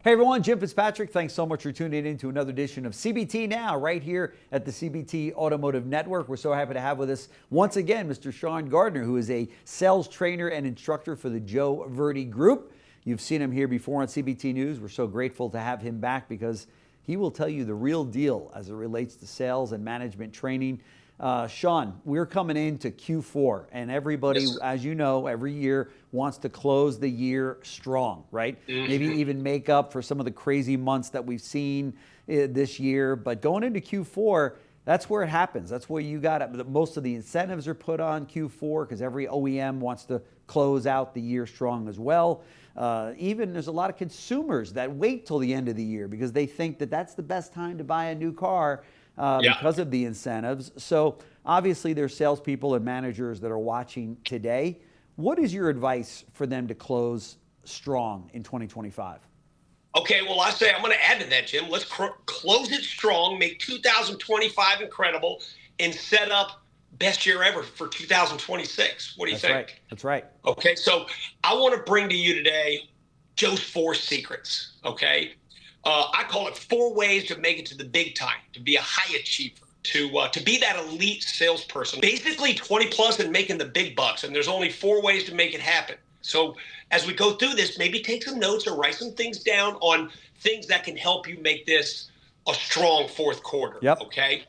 Hey everyone, Jim Fitzpatrick. Thanks so much for tuning in to another edition of CBT Now right here at the CBT Automotive Network. We're so happy to have with us once again Mr. Sean Gardner, who is a sales trainer and instructor for the Joe Verde Group. You've seen him here before on CBT News. We're so grateful to have him back because he will tell you the real deal as it relates to sales and management training. Sean, we're coming into Q4 and everybody, Yes, as you know, every year wants to close the year strong, right? Maybe even make up for some of the crazy months that we've seen this year. But going into Q4, that's where it happens. That's where you got it. Most of the incentives are put on Q4 because every OEM wants to close out the year strong as well. Even there's a lot of consumers that wait till the end of the year because they think that that's the best time to buy a new car. Because of the incentives. So obviously there's salespeople and managers that are watching today. What is your advice for them to close strong in 2025? Okay, well, I say I'm going to add to that, Jim. Let's close it strong, make 2025 incredible, and set up best year ever for 2026. What do you think? Right. That's right. Okay, so I want to bring to you today Joe's 4 secrets, okay? I call it 4 ways to make it to the big time, to be a high achiever, to be that elite salesperson. Basically 20 plus and making the big bucks. And there's only 4 ways to make it happen. So as we go through this, maybe take some notes or write some things down on things that can help you make this a strong fourth quarter. Yep. Okay.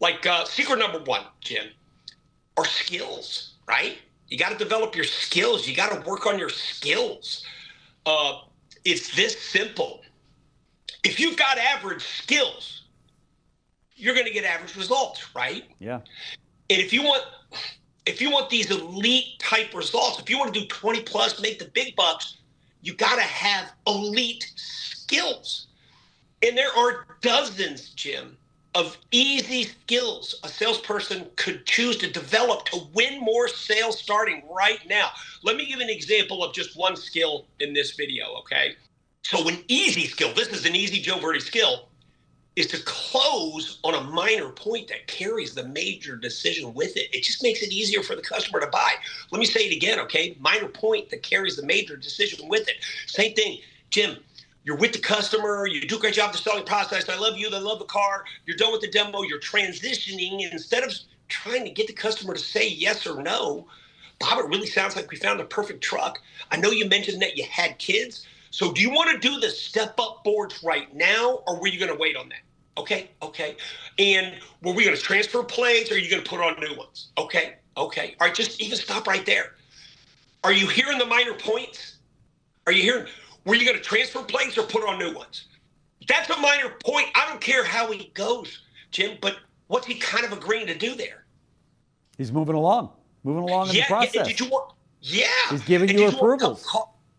Like secret number 1, Jim, are skills, right? You got to develop your skills. You got to work on your skills. It's this simple. If you've got average skills, you're going to get average results, right? Yeah. And if you want these elite type results, if you want to do 20 plus, make the big bucks, you got to have elite skills. And there are dozens, Jim, of easy skills a salesperson could choose to develop to win more sales starting right now. Let me give an example of just one skill in this video, okay? So an easy skill, this is an easy Joe Verde skill, is to close on a minor point that carries the major decision with it. It just makes it easier for the customer to buy. Let me say it again, okay? Minor point that carries the major decision with it. Same thing, Jim, you're with the customer, you do a great job of the selling process, I love you, they love the car, you're done with the demo, you're transitioning, and instead of trying to get the customer to say yes or no, Bob, it really sounds like we found the perfect truck. I know you mentioned that you had kids. So do you want to do the step-up boards right now, or were you going to wait on that? Okay. And were we going to transfer plates, or are you going to put on new ones? Okay. All right, just even stop right there. Are you hearing the minor points? Are you hearing, were you going to transfer plates or put on new ones? That's a minor point. I don't care how he goes, Jim, but what's he kind of agreeing to do there? He's moving along in the process. Yeah, did you want, He's giving you approvals.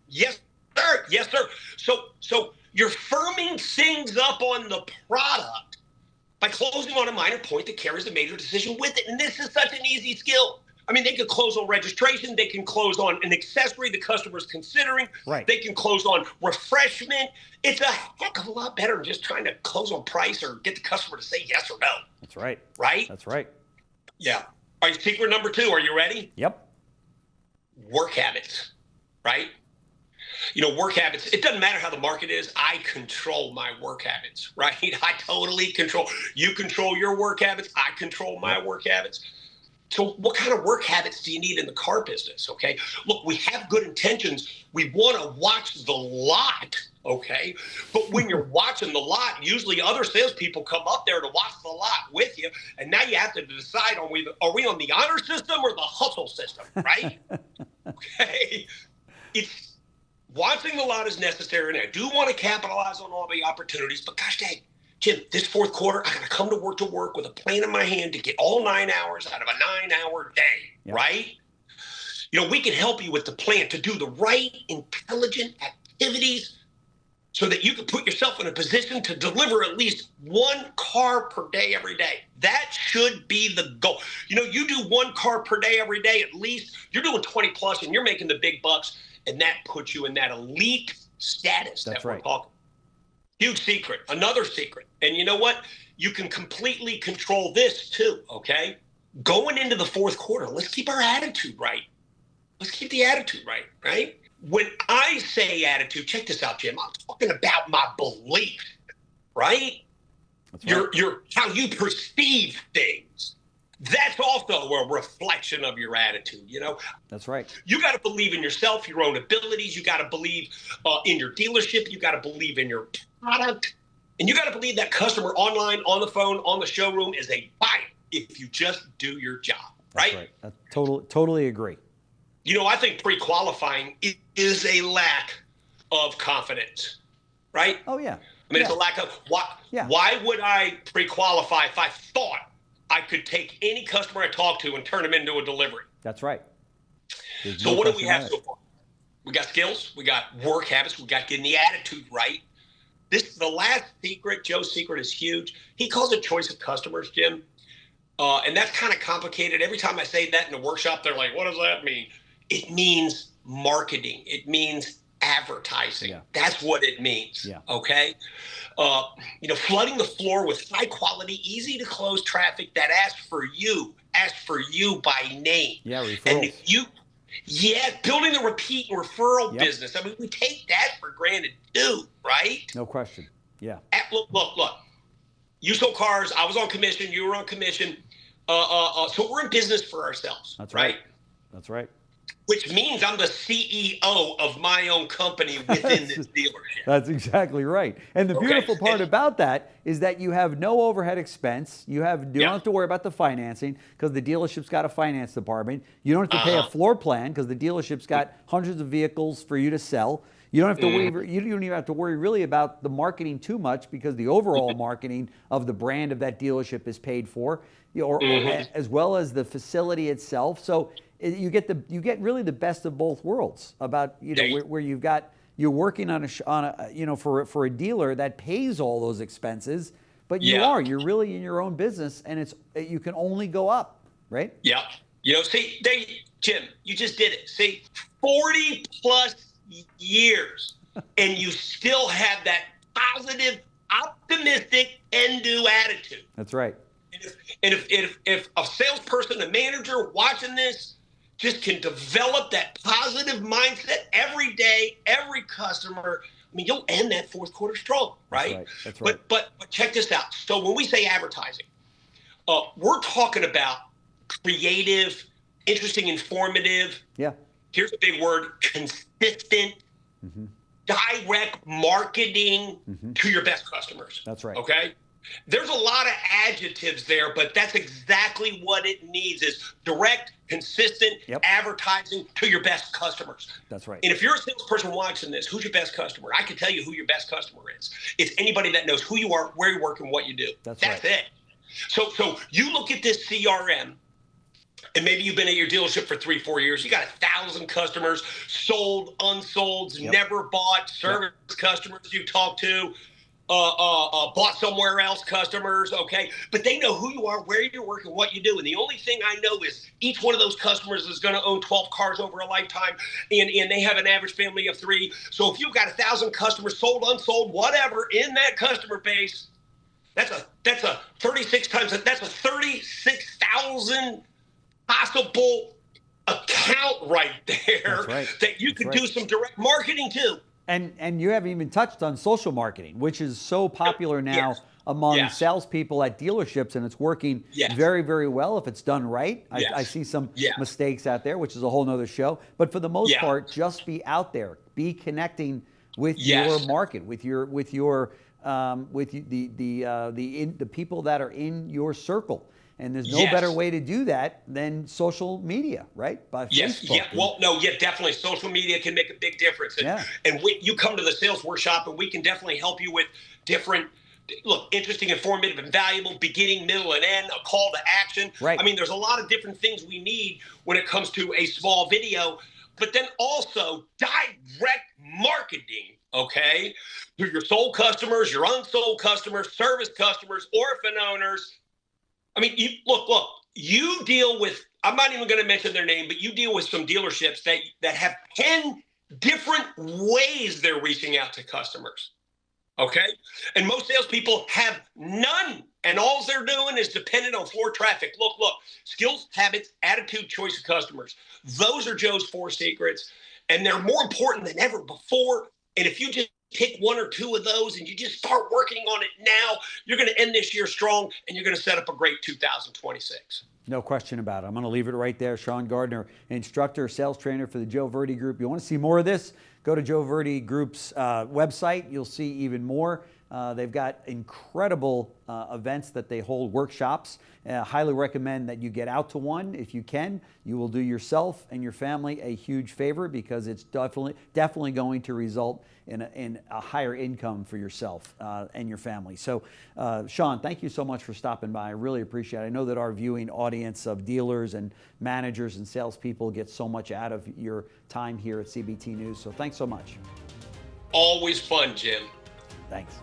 Yes, sir. So you're firming things up on the product by closing on a minor point that carries a major decision with it. And this is such an easy skill. I mean, they can close on registration. They can close on an accessory the customer's considering. Right. They can close on refreshment. It's a heck of a lot better than just trying to close on price or get the customer to say yes or no. That's right. Right? That's right. Yeah. All right, secret number 2. Are you ready? Yep. Work habits, right? You know, work habits, it doesn't matter how the market is. I control my work habits, right? I totally control. You control your work habits. I control my work habits. So what kind of work habits do you need in the car business, okay? Look, we have good intentions. We want to watch the lot, okay? But when you're watching the lot, usually other salespeople come up there to watch the lot with you. And now you have to decide, are we on the honor system or the hustle system, right? Okay. Watching the lot is necessary, and I do want to capitalize on all the opportunities, but gosh dang, Jim, this fourth quarter, I got to come to work with a plan in my hand to get all 9 hours out of a 9-hour day, right? You know, we can help you with the plan to do the right, intelligent activities so that you can put yourself in a position to deliver at least 1 car per day every day. That should be the goal. You know, you do 1 car per day every day at least, you're doing 20 plus and you're making the big bucks. And that puts you in that elite status that we're talking. Huge secret, another secret. And you know what? You can completely control this too, okay? Going into the fourth quarter, let's keep our attitude right. Let's keep the attitude right? When I say attitude, check this out, Jim. I'm talking talking about my belief, right? That's right. Your how you perceive things. That's also a reflection of your attitude, you know? That's right. You got to believe in yourself, your own abilities. You got to believe in your dealership. You got to believe in your product. And you got to believe that customer online, on the phone, on the showroom is a buyer if you just do your job, right? That's right. Totally agree. You know, I think pre-qualifying is a lack of confidence, right? Oh, yeah. I mean, it's a lack of why would I pre-qualify if I thought I could take any customer I talk to and turn them into a delivery? That's right. So what do we have so far? We got skills, we got work habits, we got getting the attitude right. The last secret, Joe's secret, is huge. He calls it choice of customers, Jim. And that's kind of complicated. Every time I say that in the workshop, they're like, what does that mean? It means marketing. It means advertising. Yeah. That's what it means. Yeah. Okay. Flooding the floor with high quality, easy to close traffic that asks for you by name. Yeah. Referrals. And if building the repeat and referral business. I mean, we take that for granted too, right? No question. Yeah. Look. You sold cars. I was on commission. You were on commission. So we're in business for ourselves. That's right. That's right. Which means I'm the CEO of my own company within this dealership. That's exactly right. And the beautiful part about that is that you have no overhead expense. You don't have to worry about the financing because the dealership's got a finance department. You don't have to pay a floor plan because the dealership's got hundreds of vehicles for you to sell. You don't have to worry. You don't even have to worry really about the marketing too much because the overall marketing of the brand of that dealership is paid for, as well as the facility itself. So you get really the best of both worlds about where you're working on for a dealer that pays all those expenses, but you're really in your own business and you can only go up, right? Yeah. Jim, you just did it. See, 40 plus years and you still have that positive, optimistic, can-do attitude. That's right. And if a salesperson, a manager watching this just can develop that positive mindset every day, every customer, I mean, you'll end that fourth quarter strong, right? That's right. But check this out. So when we say advertising, we're talking about creative, interesting, informative. Yeah. Here's a big word: consistent, direct marketing to your best customers. That's right. Okay. There's a lot of adjectives there, but that's exactly what it needs: is direct, consistent advertising to your best customers. That's right. And if you're a salesperson watching this, who's your best customer? I can tell you who your best customer is. It's anybody that knows who you are, where you work, and what you do. That's right. it. So you look at this CRM, and maybe you've been at your dealership for 3-4 years. You got 1,000 customers, sold, unsolds, never bought, service customers you talk to, bought somewhere else customers, okay? But they know who you are, where you're working, what you do. And the only thing I know is each one of those customers is going to own 12 cars over a lifetime, and they have an average family of 3. So if you've got 1,000 customers, sold, unsold, whatever, in that customer base, that's a 36,000 possible account right there that you can do some direct marketing to. And you haven't even touched on social marketing, which is so popular now among salespeople at dealerships, and it's working very, very well if it's done right. I see some mistakes out there, which is a whole nother show. But for the most part, just be out there, be connecting with your market, with the people that are in your circle. And there's no better way to do that than social media, right? By Facebook. Definitely. Social media can make a big difference. And you come to the sales workshop, and we can definitely help you with different, interesting, informative, and valuable, beginning, middle, and end, a call to action. Right. I mean, there's a lot of different things we need when it comes to a small video, but then also direct marketing, okay? To your sold customers, your unsold customers, service customers, orphan owners. I mean, you deal with, I'm not even going to mention their name, but you deal with some dealerships that have 10 different ways they're reaching out to customers, okay? And most salespeople have none, and all they're doing is dependent on floor traffic. Look, skills, habits, attitude, choice of customers. Those are Joe's 4 secrets, and they're more important than ever before. And if you just pick one or two of those and you just start working on it now, you're going to end this year strong and you're going to set up a great 2026. No question about it. I'm going to leave it right there. Sean Gardner, instructor, sales trainer for the Joe Verde Group. You want to see more of this? Go to Joe Verde Group's website. You'll see even more. They've got incredible events that they hold, workshops. Highly recommend that you get out to one if you can. You will do yourself and your family a huge favor because it's definitely going to result in a higher income for yourself and your family. So, Sean, thank you so much for stopping by. I really appreciate it. I know that our viewing audience of dealers and managers and salespeople get so much out of your time here at CBT News. So thanks so much. Always fun, Jim. Thanks.